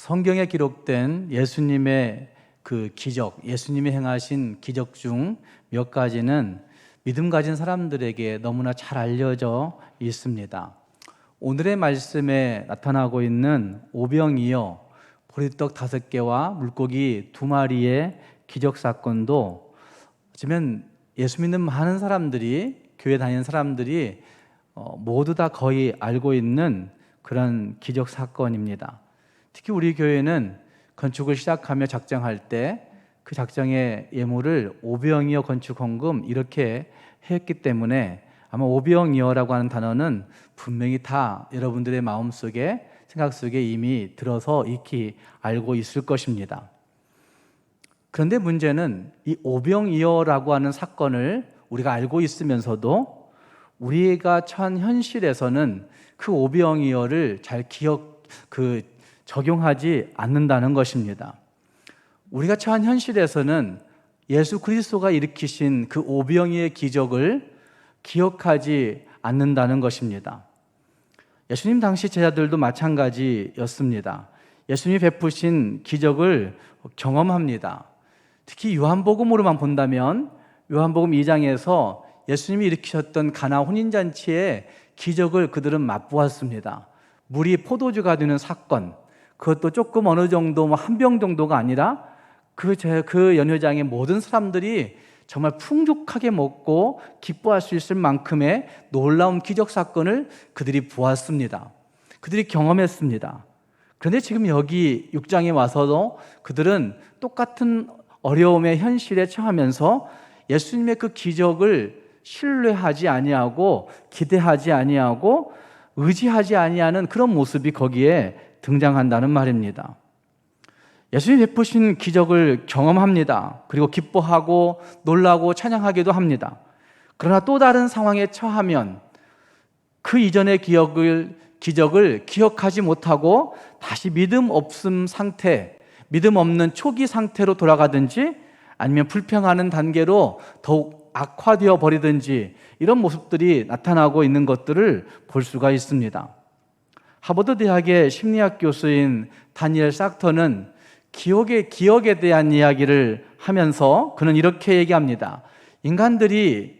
성경에 기록된 예수님의 그 기적, 예수님이 행하신 기적 중 몇 가지는 믿음 가진 사람들에게 너무나 잘 알려져 있습니다. 오늘의 말씀에 나타나고 있는 오병이어, 보리떡 5개와 물고기 2마리의 기적 사건도 어쩌면 예수 믿는 많은 사람들이, 교회 다니는 사람들이 모두 다 거의 알고 있는 그런 기적 사건입니다. 특히 우리 교회는 건축을 시작하며 작정할 때 그 작정의 예물을 오병이어 건축 헌금 이렇게 했기 때문에 아마 오병이어라고 하는 단어는 분명히 다 여러분들의 마음속에, 생각 속에 이미 들어서 익히 알고 있을 것입니다. 그런데 문제는 이 오병이어라고 하는 사건을 우리가 알고 있으면서도 우리가 처한 현실에서는 그 오병이어를 잘 적용하지 않는다는 것입니다. 우리가 처한 현실에서는 예수 그리스도가 일으키신 그 오병이어의 기적을 기억하지 않는다는 것입니다. 예수님 당시 제자들도 마찬가지였습니다. 예수님이 베푸신 기적을 경험합니다. 특히 요한복음으로만 본다면 요한복음 2장에서 예수님이 일으키셨던 가나 혼인잔치의 기적을 그들은 맛보았습니다. 물이 포도주가 되는 사건, 그것도 조금 어느 정도 한 병 정도가 아니라 그 연회장의 모든 사람들이 정말 풍족하게 먹고 기뻐할 수 있을 만큼의 놀라운 기적 사건을 그들이 보았습니다. 그들이 경험했습니다. 그런데 지금 여기 6장에 와서도 그들은 똑같은 어려움의 현실에 처하면서 예수님의 그 기적을 신뢰하지 아니하고 기대하지 아니하고 의지하지 아니하는 그런 모습이 거기에 등장한다는 말입니다. 예수님이 베푸신 기적을 경험합니다. 그리고 기뻐하고 놀라고 찬양하기도 합니다. 그러나 또 다른 상황에 처하면 그 이전의 기적을 기억하지 못하고 다시 믿음 없음 상태, 믿음 없는 초기 상태로 돌아가든지 아니면 불평하는 단계로 더욱 악화되어 버리든지 이런 모습들이 나타나고 있는 것들을 볼 수가 있습니다. 하버드 대학의 심리학 교수인 다니엘 삭터는 기억에 대한 이야기를 하면서 그는 이렇게 얘기합니다. 인간들이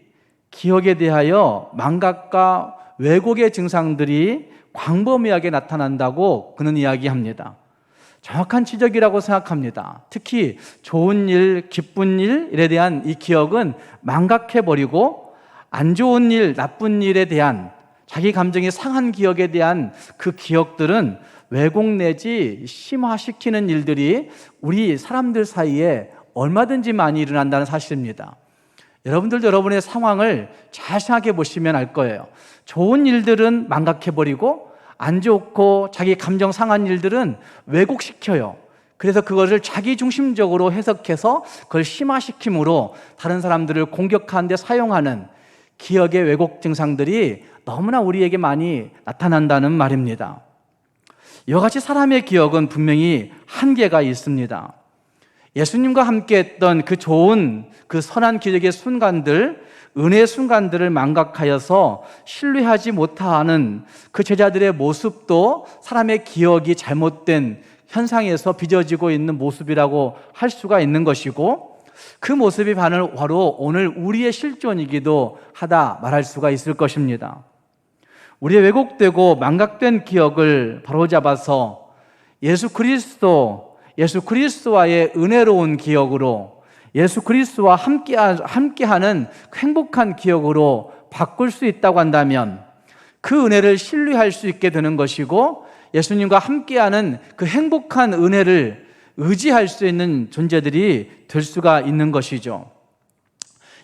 기억에 대하여 망각과 왜곡의 증상들이 광범위하게 나타난다고 그는 이야기합니다. 정확한 지적이라고 생각합니다. 특히 좋은 일, 기쁜 일에 대한 이 기억은 망각해버리고 안 좋은 일, 나쁜 일에 대한 자기 감정이 상한 기억에 대한 그 기억들은 왜곡 내지 심화시키는 일들이 우리 사람들 사이에 얼마든지 많이 일어난다는 사실입니다. 여러분들도 여러분의 상황을 잘 생각해 보시면 알 거예요. 좋은 일들은 망각해버리고 안 좋고 자기 감정 상한 일들은 왜곡시켜요. 그래서 그것을 자기 중심적으로 해석해서 그걸 심화시킴으로 다른 사람들을 공격하는 데 사용하는 기억의 왜곡 증상들이 너무나 우리에게 많이 나타난다는 말입니다. 이와 같이 사람의 기억은 분명히 한계가 있습니다. 예수님과 함께 했던 그 좋은, 그 선한 기적의 순간들, 은혜의 순간들을 망각하여서 신뢰하지 못하는 그 제자들의 모습도 사람의 기억이 잘못된 현상에서 빚어지고 있는 모습이라고 할 수가 있는 것이고, 그 모습이 바로 오늘 우리의 실존이기도 하다 말할 수가 있을 것입니다. 우리의 왜곡되고 망각된 기억을 바로잡아서 예수 그리스도와의 은혜로운 기억으로, 예수 그리스도와 함께하는 행복한 기억으로 바꿀 수 있다고 한다면 그 은혜를 신뢰할 수 있게 되는 것이고, 예수님과 함께하는 그 행복한 은혜를 의지할 수 있는 존재들이 될 수가 있는 것이죠.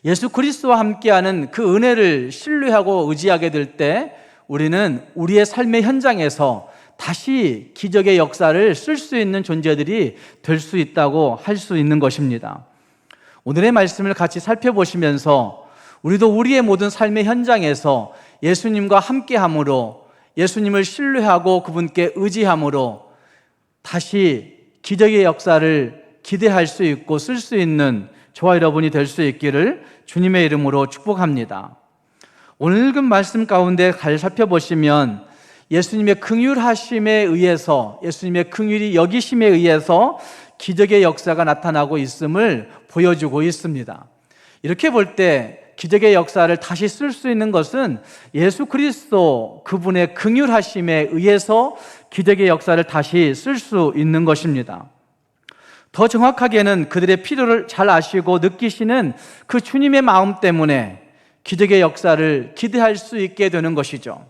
예수 그리스도와 함께하는 그 은혜를 신뢰하고 의지하게 될 때 우리는 우리의 삶의 현장에서 다시 기적의 역사를 쓸 수 있는 존재들이 될 수 있다고 할 수 있는 것입니다. 오늘의 말씀을 같이 살펴보시면서 우리도 우리의 모든 삶의 현장에서 예수님과 함께함으로, 예수님을 신뢰하고 그분께 의지함으로 다시 기적의 역사를 기대할 수 있고 쓸 수 있는 저와 여러분이 될 수 있기를 주님의 이름으로 축복합니다. 오늘 읽은 말씀 가운데 잘 살펴보시면 예수님의 긍휼하심에 의해서, 예수님의 긍휼이 여기심에 의해서 기적의 역사가 나타나고 있음을 보여주고 있습니다. 이렇게 볼 때 기적의 역사를 다시 쓸 수 있는 것은 예수 그리스도 그분의 긍휼하심에 의해서 기적의 역사를 다시 쓸 수 있는 것입니다. 더 정확하게는 그들의 필요를 잘 아시고 느끼시는 그 주님의 마음 때문에 기적의 역사를 기대할 수 있게 되는 것이죠.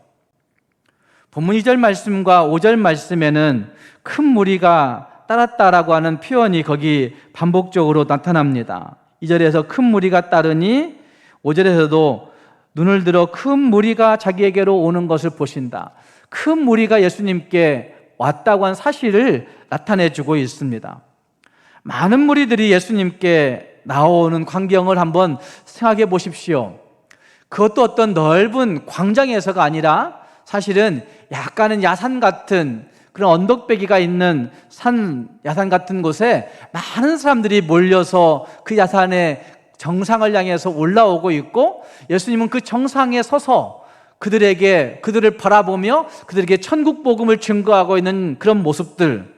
본문 2절 말씀과 5절 말씀에는 큰 무리가 따랐다라고 하는 표현이 거기 반복적으로 나타납니다. 2절에서 큰 무리가 따르니 5절에서도 눈을 들어 큰 무리가 자기에게로 오는 것을 보신다. 큰 무리가 예수님께 왔다고 한 사실을 나타내주고 있습니다. 많은 무리들이 예수님께 나오는 광경을 한번 생각해 보십시오. 그것도 어떤 넓은 광장에서가 아니라 사실은 약간은 야산 같은 그런 언덕배기가 있는 야산 같은 곳에 많은 사람들이 몰려서 그 야산의 정상을 향해서 올라오고 있고, 예수님은 그 정상에 서서 그들을 바라보며 그들에게 천국 복음을 증거하고 있는 그런 모습들,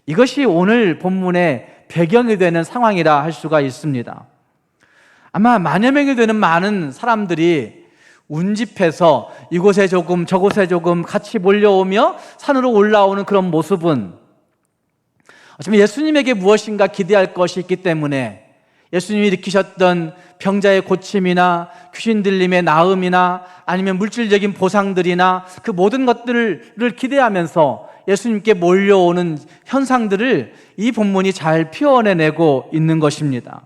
이것이 오늘 본문의 배경이 되는 상황이라 할 수가 있습니다. 아마 만여 명이 되는 많은 사람들이 운집해서 이곳에 조금 저곳에 조금 같이 몰려오며 산으로 올라오는 그런 모습은 어쩌면 예수님에게 무엇인가 기대할 것이 있기 때문에 예수님이 일으키셨던 병자의 고침이나 귀신 들림의 나음이나 아니면 물질적인 보상들이나 그 모든 것들을 기대하면서 예수님께 몰려오는 현상들을 이 본문이 잘 표현해내고 있는 것입니다.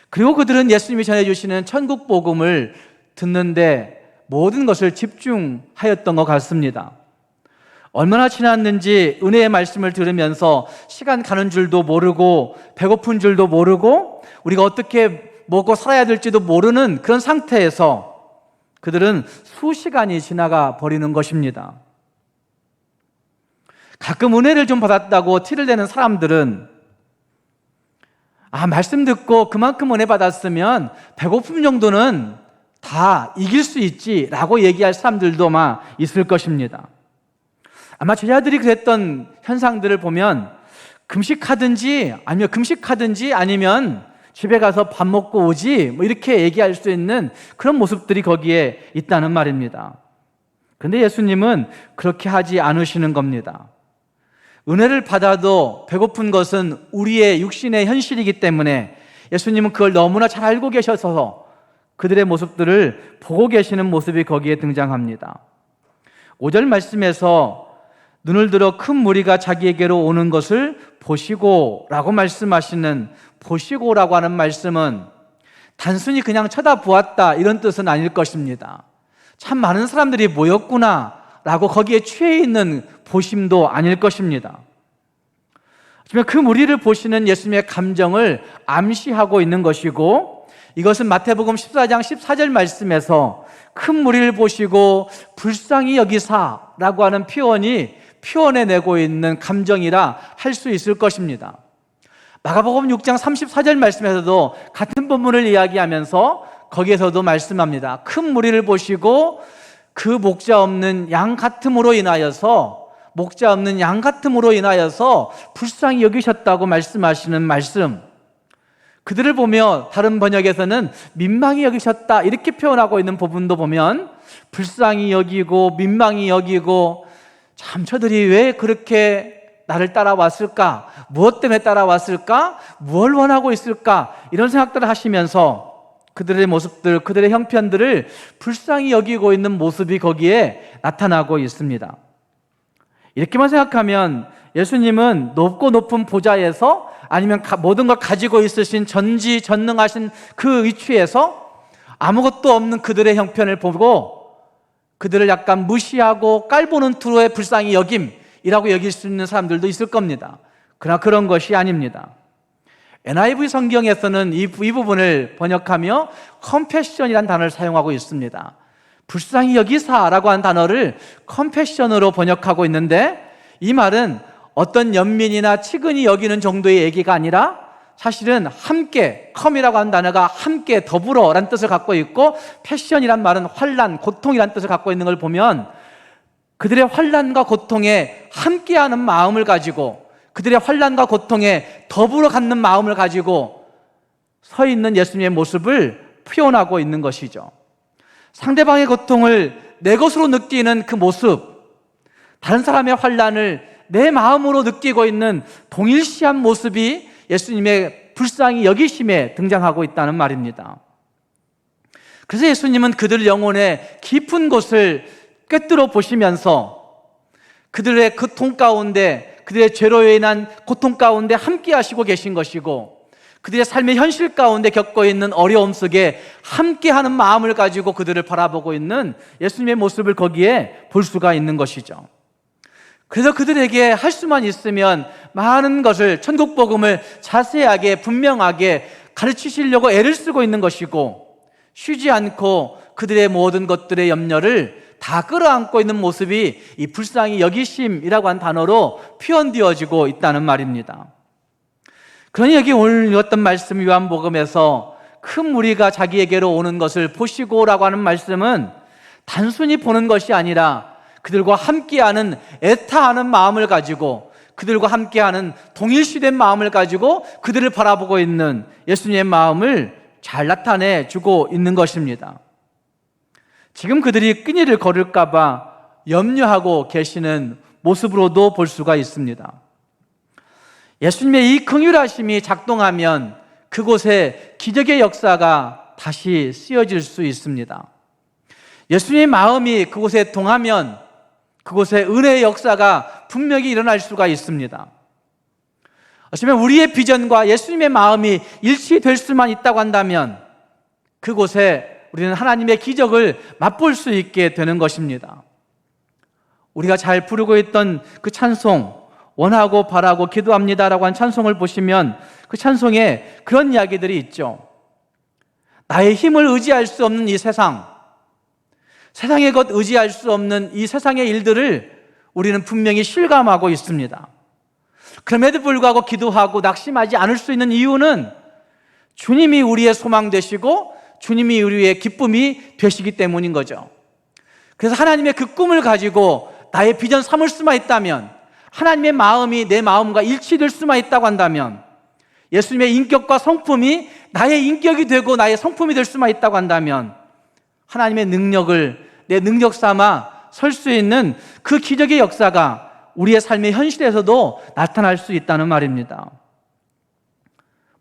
그리고 그들은 예수님이 전해주시는 천국 복음을 듣는데 모든 것을 집중하였던 것 같습니다. 얼마나 지났는지 은혜의 말씀을 들으면서 시간 가는 줄도 모르고 배고픈 줄도 모르고 우리가 어떻게 먹고 살아야 될지도 모르는 그런 상태에서 그들은 수시간이 지나가 버리는 것입니다. 가끔 은혜를 좀 받았다고 티를 내는 사람들은 말씀 듣고 그만큼 은혜 받았으면 배고픔 정도는 다 이길 수 있지라고 얘기할 사람들도 아마 있을 것입니다. 아마 제자들이 그랬던 현상들을 보면 금식하든지 아니면 집에 가서 밥 먹고 오지 이렇게 얘기할 수 있는 그런 모습들이 거기에 있다는 말입니다. 그런데 예수님은 그렇게 하지 않으시는 겁니다. 은혜를 받아도 배고픈 것은 우리의 육신의 현실이기 때문에 예수님은 그걸 너무나 잘 알고 계셔서 그들의 모습들을 보고 계시는 모습이 거기에 등장합니다. 5절 말씀에서 눈을 들어 큰 무리가 자기에게로 오는 것을 보시고 라고 말씀하시는 보시고라고 하는 말씀은 단순히 그냥 쳐다보았다 이런 뜻은 아닐 것입니다. 참 많은 사람들이 모였구나 라고 거기에 취해 있는 보심도 아닐 것입니다. 그 무리를 보시는 예수님의 감정을 암시하고 있는 것이고, 이것은 마태복음 14장 14절 말씀에서 큰 무리를 보시고 불쌍히 여기사라고 하는 표현이 표현해내고 있는 감정이라 할 수 있을 것입니다. 마가복음 6장 34절 말씀에서도 같은 본문을 이야기하면서 거기에서도 말씀합니다. 큰 무리를 보시고 그 목자 없는 양 같음으로 인하여서 불쌍히 여기셨다고 말씀하시는 말씀, 그들을 보며 다른 번역에서는 민망히 여기셨다 이렇게 표현하고 있는 부분도 보면 불쌍히 여기고 민망히 여기고, 참 저들이 왜 그렇게 나를 따라왔을까? 무엇 때문에 따라왔을까? 무엇을 원하고 있을까? 이런 생각들을 하시면서 그들의 모습들, 그들의 형편들을 불쌍히 여기고 있는 모습이 거기에 나타나고 있습니다. 이렇게만 생각하면 예수님은 높고 높은 보좌에서 아니면 모든 걸 가지고 있으신 전지전능하신 그 위치에서 아무것도 없는 그들의 형편을 보고 그들을 약간 무시하고 깔보는 투로의 불쌍히 여김이라고 여길 수 있는 사람들도 있을 겁니다. 그러나 그런 것이 아닙니다. NIV 성경에서는 이 부분을 번역하며 컴패션이라는 단어를 사용하고 있습니다. 불쌍히 여기사라고 하는 단어를 컴패션으로 번역하고 있는데, 이 말은 어떤 연민이나 치근히 여기는 정도의 얘기가 아니라 사실은 함께, 컴이라고 하는 단어가 함께, 더불어라는 뜻을 갖고 있고, 패션이란 말은 환난, 고통이라는 뜻을 갖고 있는 걸 보면 그들의 환난과 고통에 함께하는 마음을 가지고, 그들의 환난과 고통에 더불어 갖는 마음을 가지고 서 있는 예수님의 모습을 표현하고 있는 것이죠. 상대방의 고통을 내 것으로 느끼는 그 모습, 다른 사람의 환난을 내 마음으로 느끼고 있는 동일시한 모습이 예수님의 불쌍히 여기심에 등장하고 있다는 말입니다. 그래서 예수님은 그들 영혼의 깊은 곳을 꿰뚫어 보시면서 그들의 고통 가운데, 그들의 죄로 인한 고통 가운데 함께 하시고 계신 것이고, 그들의 삶의 현실 가운데 겪고 있는 어려움 속에 함께하는 마음을 가지고 그들을 바라보고 있는 예수님의 모습을 거기에 볼 수가 있는 것이죠. 그래서 그들에게 할 수만 있으면 많은 것을, 천국 복음을 자세하게 분명하게 가르치시려고 애를 쓰고 있는 것이고, 쉬지 않고 그들의 모든 것들의 염려를 다 끌어안고 있는 모습이 이 불쌍히 여기심이라고 한 단어로 표현되어지고 있다는 말입니다. 그러니 여기 오늘 읽었던 말씀, 요한복음에서 큰 무리가 자기에게로 오는 것을 보시고라고 하는 말씀은 단순히 보는 것이 아니라 그들과 함께하는 애타하는 마음을 가지고, 그들과 함께하는 동일시된 마음을 가지고 그들을 바라보고 있는 예수님의 마음을 잘 나타내 주고 있는 것입니다. 지금 그들이 끈이를 걸을까 봐 염려하고 계시는 모습으로도 볼 수가 있습니다. 예수님의 이 긍휼하심이 작동하면 그곳에 기적의 역사가 다시 쓰여질 수 있습니다. 예수님의 마음이 그곳에 동하면 그곳에 은혜의 역사가 분명히 일어날 수가 있습니다. 어쩌면 우리의 비전과 예수님의 마음이 일치될 수만 있다고 한다면 그곳에 우리는 하나님의 기적을 맛볼 수 있게 되는 것입니다. 우리가 잘 부르고 있던 그 찬송, 원하고 바라고 기도합니다라고 한 찬송을 보시면 그 찬송에 그런 이야기들이 있죠. 나의 힘을 의지할 수 없는 이 세상, 세상의 것 의지할 수 없는 이 세상의 일들을 우리는 분명히 실감하고 있습니다. 그럼에도 불구하고 기도하고 낙심하지 않을 수 있는 이유는 주님이 우리의 소망 되시고 주님이 우리의 기쁨이 되시기 때문인 거죠. 그래서 하나님의 그 꿈을 가지고 나의 비전 삼을 수만 있다면, 하나님의 마음이 내 마음과 일치될 수만 있다고 한다면, 예수님의 인격과 성품이 나의 인격이 되고 나의 성품이 될 수만 있다고 한다면, 하나님의 능력을 내 능력 삼아 설 수 있는 그 기적의 역사가 우리의 삶의 현실에서도 나타날 수 있다는 말입니다.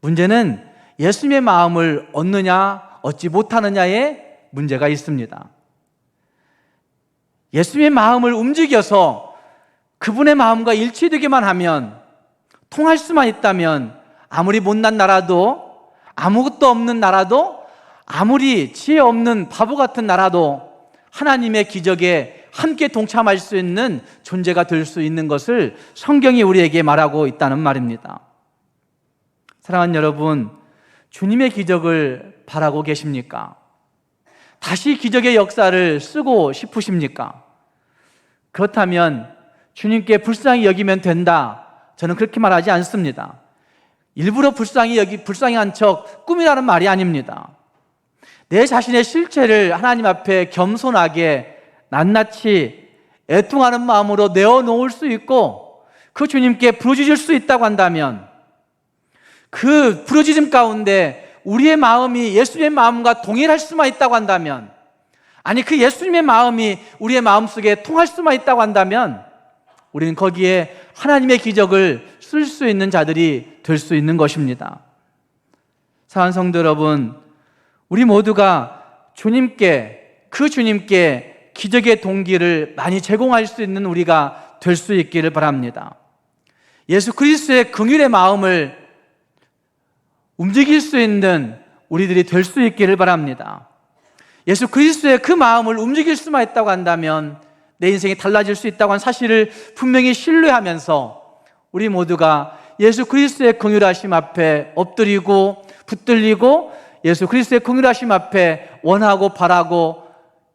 문제는 예수님의 마음을 얻느냐 얻지 못하느냐에 문제가 있습니다. 예수님의 마음을 움직여서 그분의 마음과 일치되기만 하면, 통할 수만 있다면, 아무리 못난 나라도, 아무것도 없는 나라도, 아무리 지혜 없는 바보 같은 나라도 하나님의 기적에 함께 동참할 수 있는 존재가 될 수 있는 것을 성경이 우리에게 말하고 있다는 말입니다. 사랑하는 여러분, 주님의 기적을 바라고 계십니까? 다시 기적의 역사를 쓰고 싶으십니까? 그렇다면 주님께 불쌍히 여기면 된다, 저는 그렇게 말하지 않습니다. 일부러 불쌍히 한 척 꿈이라는 말이 아닙니다. 내 자신의 실체를 하나님 앞에 겸손하게 낱낱이 애통하는 마음으로 내어놓을 수 있고 그 주님께 부르짖을 수 있다고 한다면, 그 부르짖음 가운데 우리의 마음이 예수님의 마음과 동일할 수만 있다고 한다면, 아니 그 예수님의 마음이 우리의 마음속에 통할 수만 있다고 한다면, 우리는 거기에 하나님의 기적을 쓸 수 있는 자들이 될 수 있는 것입니다. 사랑하는 성도 여러분, 우리 모두가 그 주님께 기적의 동기를 많이 제공할 수 있는 우리가 될 수 있기를 바랍니다. 예수 그리스도의 긍휼의 마음을 움직일 수 있는 우리들이 될 수 있기를 바랍니다. 예수 그리스도의 그 마음을 움직일 수만 있다고 한다면 내 인생이 달라질 수 있다고 하는 사실을 분명히 신뢰하면서 우리 모두가 예수 그리스도의 긍휼하심 앞에 엎드리고 붙들리고 예수 그리스도의 긍휼하심 앞에 원하고 바라고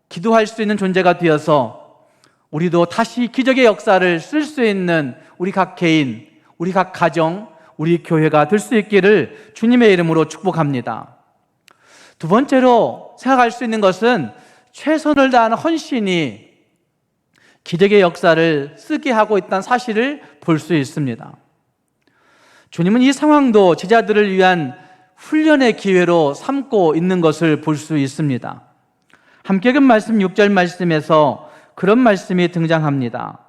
기도할 수 있는 존재가 되어서 우리도 다시 기적의 역사를 쓸 수 있는 우리 각 개인, 우리 각 가정, 우리 교회가 될 수 있기를 주님의 이름으로 축복합니다. 두 번째로 생각할 수 있는 것은 최선을 다하는 헌신이 기적의 역사를 쓰게 하고 있다는 사실을 볼 수 있습니다. 주님은 이 상황도 제자들을 위한 훈련의 기회로 삼고 있는 것을 볼 수 있습니다. 함께 읽은 말씀 6절 말씀에서 그런 말씀이 등장합니다.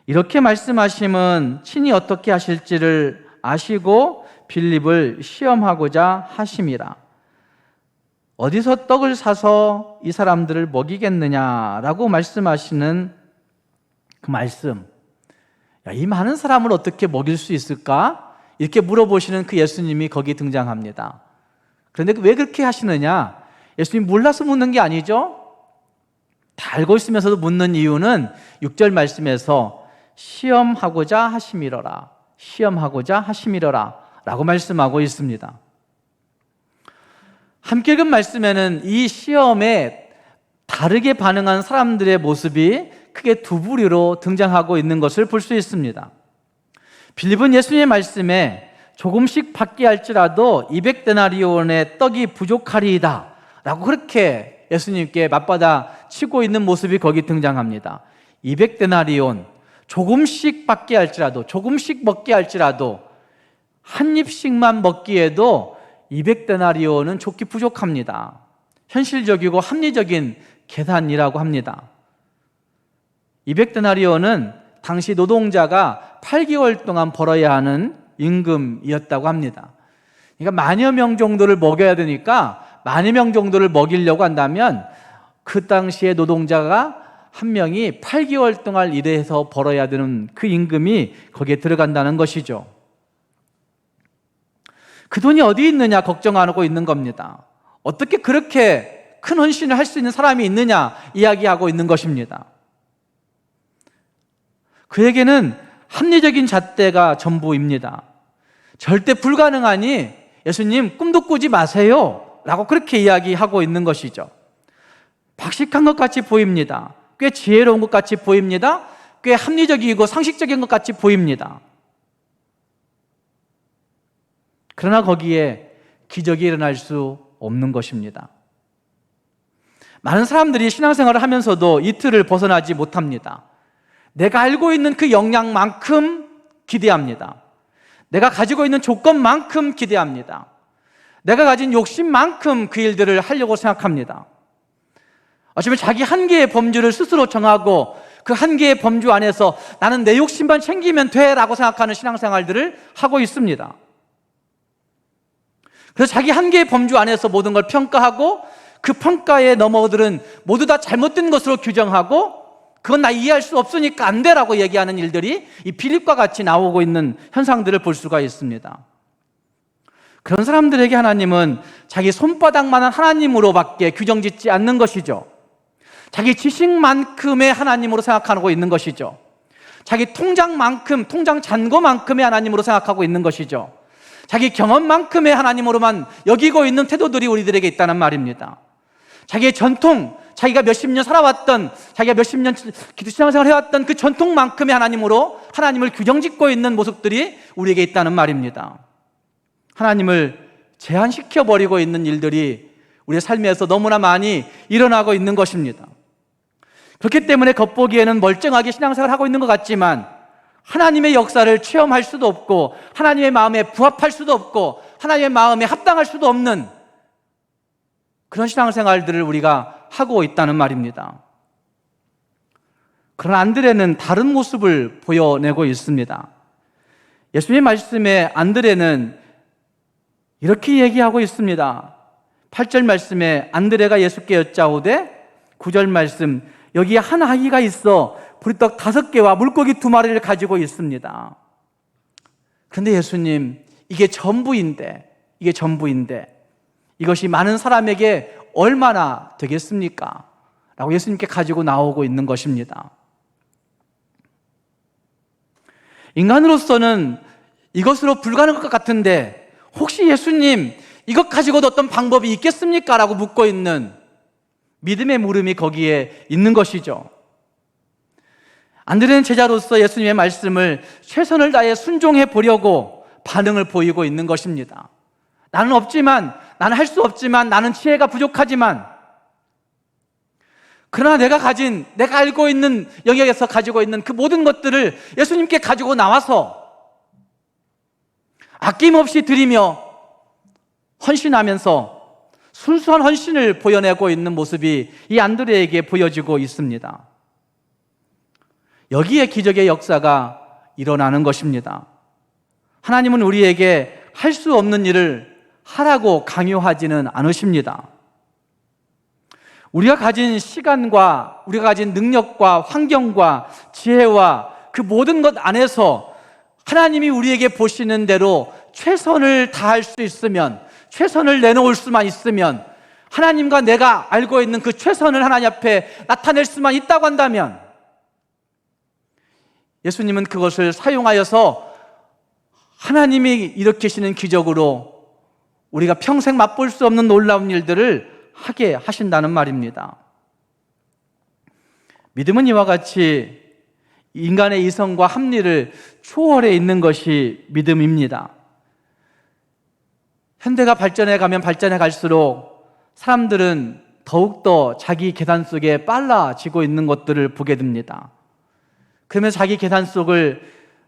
이렇게 말씀하심은 친히 어떻게 하실지를 아시고 빌립을 시험하고자 하심이라. 어디서 떡을 사서 이 사람들을 먹이겠느냐라고 말씀하시는 그 말씀, 이 많은 사람을 어떻게 먹일 수 있을까? 이렇게 물어보시는 그 예수님이 거기 등장합니다. 그런데 왜 그렇게 하시느냐? 예수님이 몰라서 묻는 게 아니죠. 다 알고 있으면서도 묻는 이유는 6절 말씀에서 시험하고자 하심이러라, 시험하고자 하심이러라 라고 말씀하고 있습니다. 함께 읽은 말씀에는 이 시험에 다르게 반응한 사람들의 모습이 크게 두 부류로 등장하고 있는 것을 볼 수 있습니다. 빌립은 예수님의 말씀에 조금씩 받게 할지라도 200데나리온의 떡이 부족하리이다 라고 그렇게 예수님께 맞받아 치고 있는 모습이 거기 등장합니다. 200데나리온, 조금씩 받게 할지라도, 조금씩 먹게 할지라도 한 입씩만 먹기에도 200데나리온은 좋기 부족합니다. 현실적이고 합리적인 계산이라고 합니다. 200데나리온은 당시 노동자가 8개월 동안 벌어야 하는 임금이었다고 합니다. 그러니까 만여 명 정도를 먹여야 되니까 만여 명 정도를 먹이려고 한다면 그 당시에 노동자가 한 명이 8개월 동안 일해서 벌어야 되는 그 임금이 거기에 들어간다는 것이죠. 그 돈이 어디 있느냐 걱정하고 있는 겁니다. 어떻게 그렇게 큰 헌신을 할 수 있는 사람이 있느냐 이야기하고 있는 것입니다. 그에게는 합리적인 잣대가 전부입니다. 절대 불가능하니 예수님 꿈도 꾸지 마세요 라고 그렇게 이야기하고 있는 것이죠. 박식한 것 같이 보입니다. 꽤 지혜로운 것 같이 보입니다. 꽤 합리적이고 상식적인 것 같이 보입니다. 그러나 거기에 기적이 일어날 수 없는 것입니다. 많은 사람들이 신앙생활을 하면서도 이틀을 벗어나지 못합니다. 내가 알고 있는 그 역량만큼 기대합니다. 내가 가지고 있는 조건만큼 기대합니다. 내가 가진 욕심만큼 그 일들을 하려고 생각합니다. 어쩌면 자기 한계의 범주를 스스로 정하고 그 한계의 범주 안에서 나는 내 욕심만 챙기면 돼 라고 생각하는 신앙생활들을 하고 있습니다. 그래서 자기 한계의 범주 안에서 모든 걸 평가하고 그 평가에 넘어들은 모두 다 잘못된 것으로 규정하고 그건 나 이해할 수 없으니까 안 돼라고 얘기하는 일들이 이 빌립과 같이 나오고 있는 현상들을 볼 수가 있습니다. 그런 사람들에게 하나님은 자기 손바닥만한 하나님으로밖에 규정짓지 않는 것이죠. 자기 지식만큼의 하나님으로 생각하고 있는 것이죠. 자기 통장만큼, 통장 잔고만큼의 하나님으로 생각하고 있는 것이죠. 자기 경험만큼의 하나님으로만 여기고 있는 태도들이 우리들에게 있다는 말입니다. 자기의 전통, 자기가 몇십 년 살아왔던, 자기가 몇십 년 기도신앙생활을 해왔던 그 전통만큼의 하나님으로 하나님을 규정짓고 있는 모습들이 우리에게 있다는 말입니다. 하나님을 제한시켜버리고 있는 일들이 우리의 삶에서 너무나 많이 일어나고 있는 것입니다. 그렇기 때문에 겉보기에는 멀쩡하게 신앙생활을 하고 있는 것 같지만 하나님의 역사를 체험할 수도 없고 하나님의 마음에 부합할 수도 없고 하나님의 마음에 합당할 수도 없는 그런 신앙생활들을 우리가 하고 있다는 말입니다. 그러나 안드레는 다른 모습을 보여내고 있습니다. 예수님의 말씀에 안드레는 이렇게 얘기하고 있습니다. 8절 말씀에 안드레가 예수께 여짜오되 9절 말씀 여기에 한 아기가 있어 보리떡 5개와 물고기 2마리를 가지고 있습니다. 그런데 예수님 이게 전부인데 이것이 많은 사람에게 얼마나 되겠습니까? 라고 예수님께 가지고 나오고 있는 것입니다. 인간으로서는 이것으로 불가능할 것 같은데 혹시 예수님 이것 가지고도 어떤 방법이 있겠습니까? 라고 묻고 있는 믿음의 물음이 거기에 있는 것이죠. 안드레는 제자로서 예수님의 말씀을 최선을 다해 순종해 보려고 반응을 보이고 있는 것입니다. 나는 할 수 없지만, 나는 지혜가 부족하지만, 그러나 내가 알고 있는 영역에서 가지고 있는 그 모든 것들을 예수님께 가지고 나와서 아낌없이 드리며 헌신하면서 순수한 헌신을 보여내고 있는 모습이 이 안드레에게 보여지고 있습니다. 여기에 기적의 역사가 일어나는 것입니다. 하나님은 우리에게 할 수 없는 일을 하라고 강요하지는 않으십니다. 우리가 가진 시간과 우리가 가진 능력과 환경과 지혜와 그 모든 것 안에서 하나님이 우리에게 보시는 대로 최선을 다할 수 있으면, 최선을 내놓을 수만 있으면, 하나님과 내가 알고 있는 그 최선을 하나님 앞에 나타낼 수만 있다고 한다면 예수님은 그것을 사용하여서 하나님이 일으키시는 기적으로 우리가 평생 맛볼 수 없는 놀라운 일들을 하게 하신다는 말입니다. 믿음은 이와 같이 인간의 이성과 합리를 초월해 있는 것이 믿음입니다. 현대가 발전해 가면 발전해 갈수록 사람들은 더욱더 자기 계산 속에 빨라지고 있는 것들을 보게 됩니다. 그러면 자기 계산 속을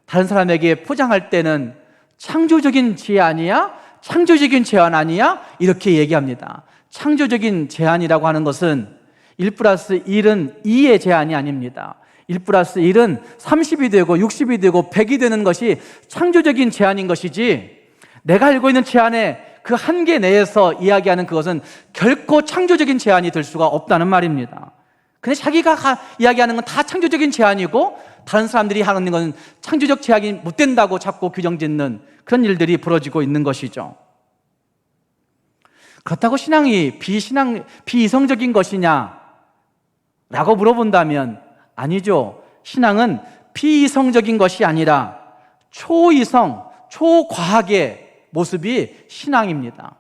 다른 사람에게 포장할 때는 창조적인 지혜 아니야? 창조적인 제안 아니야? 이렇게 얘기합니다. 창조적인 제안이라고 하는 것은 1 플러스 1은 2의 제안이 아닙니다. 1 플러스 1은 30이 되고 60이 되고 100이 되는 것이 창조적인 제안인 것이지, 내가 알고 있는 제안의 그 한계 내에서 이야기하는 그것은 결코 창조적인 제안이 될 수가 없다는 말입니다. 근데 자기가 이야기하는 건 다 창조적인 제안이고 다른 사람들이 하는 건 창조적 제안이 못 된다고 자꾸 규정짓는 그런 일들이 벌어지고 있는 것이죠. 그렇다고 신앙이 비이성적인 것이냐? 라고 물어본다면 아니죠. 신앙은 비이성적인 것이 아니라 초이성, 초과학의 모습이 신앙입니다.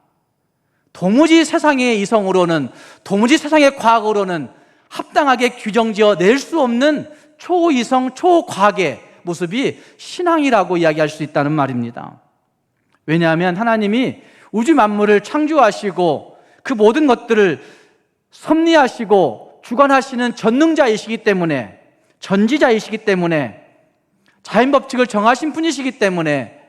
도무지 세상의 이성으로는, 도무지 세상의 과학으로는 합당하게 규정지어 낼 수 없는 초이성, 초과학의 모습이 신앙이라고 이야기할 수 있다는 말입니다. 왜냐하면 하나님이 우주 만물을 창조하시고 그 모든 것들을 섭리하시고 주관하시는 전능자이시기 때문에, 전지자이시기 때문에, 자연법칙을 정하신 분이시기 때문에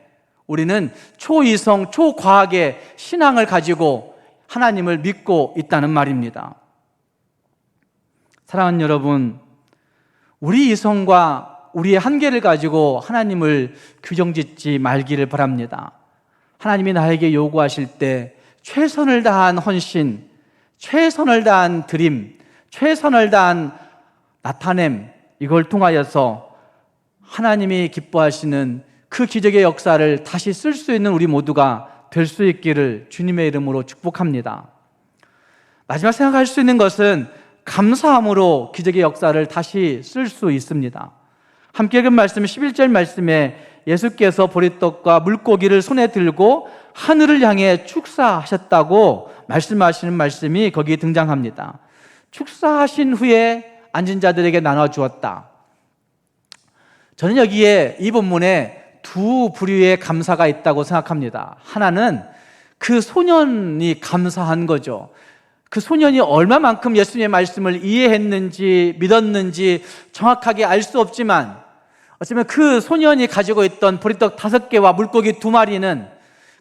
우리는 초이성, 초과학의 신앙을 가지고 하나님을 믿고 있다는 말입니다. 사랑하는 여러분, 우리 이성과 우리의 한계를 가지고 하나님을 규정짓지 말기를 바랍니다. 하나님이 나에게 요구하실 때 최선을 다한 헌신, 최선을 다한 드림, 최선을 다한 나타냄, 이걸 통하여서 하나님이 기뻐하시는 그 기적의 역사를 다시 쓸 수 있는 우리 모두가 될 수 있기를 주님의 이름으로 축복합니다. 마지막 생각할 수 있는 것은 감사함으로 기적의 역사를 다시 쓸 수 있습니다. 함께 읽은 말씀 11절 말씀에 예수께서 보리떡과 물고기를 손에 들고 하늘을 향해 축사하셨다고 말씀하시는 말씀이 거기에 등장합니다. 축사하신 후에 앉은 자들에게 나눠주었다. 저는 여기에 이 본문에 두 부류의 감사가 있다고 생각합니다. 하나는 그 소년이 감사한 거죠. 그 소년이 얼마만큼 예수님의 말씀을 이해했는지 믿었는지 정확하게 알 수 없지만 어쩌면 그 소년이 가지고 있던 보리떡 5개와 물고기 2마리는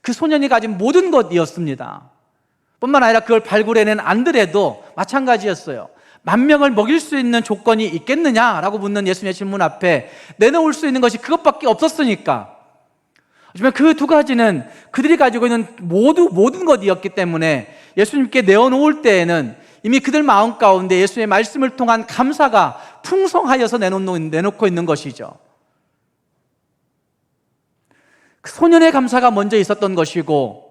그 소년이 가진 모든 것이었습니다. 뿐만 아니라 그걸 발굴해낸 안드레도 마찬가지였어요. 10,000명을 먹일 수 있는 조건이 있겠느냐라고 묻는 예수님의 질문 앞에 내놓을 수 있는 것이 그것밖에 없었으니까, 하지만 그 두 가지는 그들이 가지고 있는 모든 것이었기 때문에 예수님께 내어놓을 때에는 이미 그들 마음 가운데 예수님의 말씀을 통한 감사가 풍성하여서 내놓고 있는 것이죠. 그 소년의 감사가 먼저 있었던 것이고,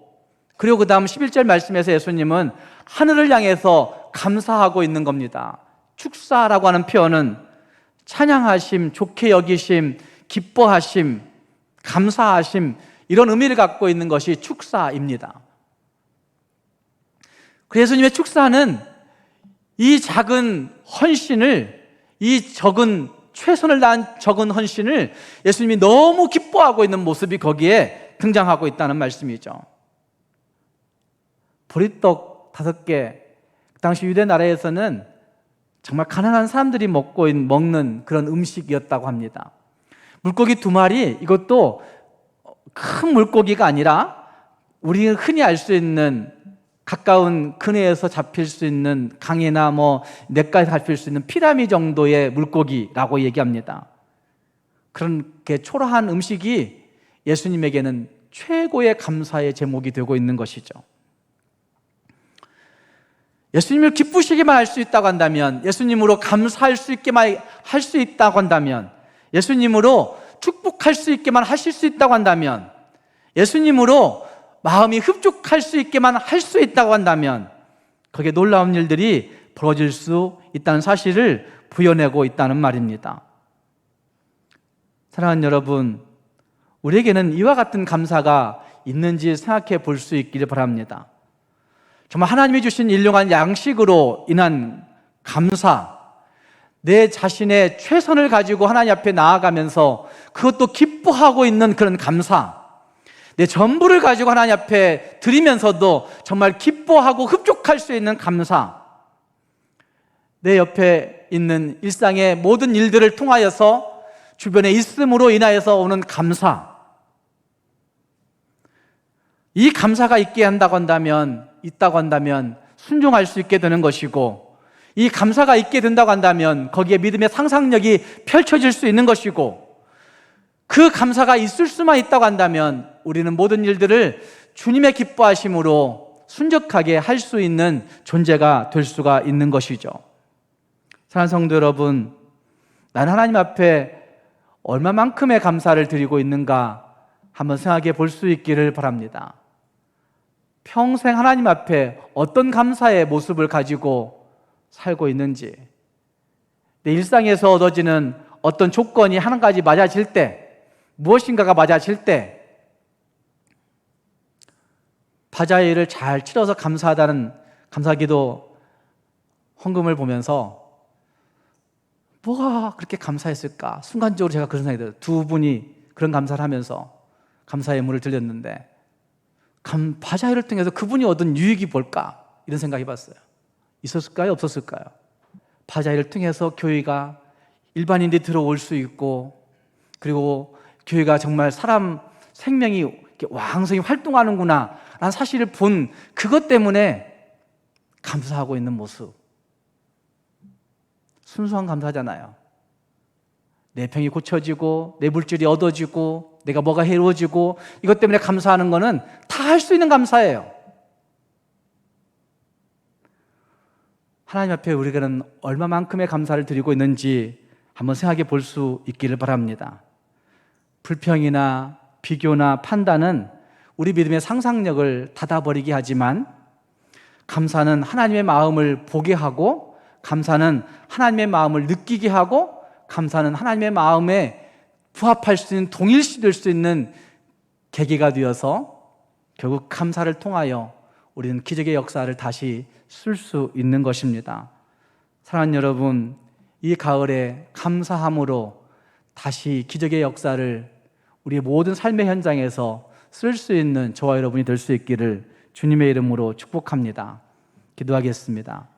그리고 그 다음 11절 말씀에서 예수님은 하늘을 향해서 감사하고 있는 겁니다. 축사라고 하는 표현은 찬양하심, 좋게 여기심, 기뻐하심, 감사하심, 이런 의미를 갖고 있는 것이 축사입니다. 그래서 예수님의 축사는 이 작은 헌신을, 이 적은 최선을 다한 적은 헌신을 예수님이 너무 기뻐하고 있는 모습이 거기에 등장하고 있다는 말씀이죠. 보리떡 5개, 그 당시 유대 나라에서는 정말 가난한 사람들이 먹는 그런 음식이었다고 합니다. 물고기 2마리, 이것도 큰 물고기가 아니라 우리가 흔히 알 수 있는 가까운 근해에서 잡힐 수 있는 강이나 냇가에 잡힐 수 있는 피라미 정도의 물고기라고 얘기합니다. 그렇게 초라한 음식이 예수님에게는 최고의 감사의 제목이 되고 있는 것이죠. 예수님을 기쁘시게만 할 수 있다고 한다면, 예수님으로 감사할 수 있게만 할 수 있다고 한다면, 예수님으로 축복할 수 있게만 하실 수 있다고 한다면, 예수님으로 마음이 흡족할 수 있게만 할 수 있다고 한다면, 거기에 놀라운 일들이 벌어질 수 있다는 사실을 부여내고 있다는 말입니다. 사랑하는 여러분, 우리에게는 이와 같은 감사가 있는지 생각해 볼 수 있기를 바랍니다. 정말 하나님이 주신 일용한 양식으로 인한 감사, 내 자신의 최선을 가지고 하나님 앞에 나아가면서 그것도 기뻐하고 있는 그런 감사, 내 전부를 가지고 하나님 앞에 드리면서도 정말 기뻐하고 흡족할 수 있는 감사, 내 옆에 있는 일상의 모든 일들을 통하여서 주변에 있음으로 인하여서 오는 감사, 이 감사가 있다고 한다면 순종할 수 있게 되는 것이고, 이 감사가 있게 된다고 한다면 거기에 믿음의 상상력이 펼쳐질 수 있는 것이고, 그 감사가 있을 수만 있다고 한다면 우리는 모든 일들을 주님의 기뻐하심으로 순적하게 할 수 있는 존재가 될 수가 있는 것이죠. 사랑하는 성도 여러분, 나는 하나님 앞에 얼마만큼의 감사를 드리고 있는가 한번 생각해 볼 수 있기를 바랍니다. 평생 하나님 앞에 어떤 감사의 모습을 가지고 살고 있는지, 내 일상에서 얻어지는 어떤 조건이 한 가지 맞아질 때, 무엇인가가 맞아질 때 바자회를 잘 치러서 감사하다는 감사기도 헌금을 보면서 뭐가 그렇게 감사했을까? 순간적으로 제가 그런 생각이 들어요. 2분이 그런 감사를 하면서 감사의 예물을 드렸는데 바자회를 통해서 그분이 얻은 유익이 뭘까? 이런 생각 해봤어요. 있었을까요? 없었을까요? 바자회를 통해서 교회가 일반인들이 들어올 수 있고, 그리고 교회가 정말 사람 생명이 이렇게 왕성히 활동하는구나 라는 사실을 본 그것 때문에 감사하고 있는 모습, 순수한 감사잖아요. 내 병이 고쳐지고 내 물질이 얻어지고 내가 뭐가 해로워지고, 이것 때문에 감사하는 거는 다 할 수 있는 감사예요. 하나님 앞에 우리가는 얼마만큼의 감사를 드리고 있는지 한번 생각해 볼 수 있기를 바랍니다. 불평이나 비교나 판단은 우리 믿음의 상상력을 닫아버리게 하지만, 감사는 하나님의 마음을 보게 하고, 감사는 하나님의 마음을 느끼게 하고, 감사는 하나님의 마음에 부합할 수 있는, 동일시될 수 있는 계기가 되어서 결국 감사를 통하여 우리는 기적의 역사를 다시 쓸 수 있는 것입니다. 사랑하는 여러분, 이 가을에 감사함으로 다시 기적의 역사를 우리의 모든 삶의 현장에서 쓸 수 있는 저와 여러분이 될 수 있기를 주님의 이름으로 축복합니다. 기도하겠습니다.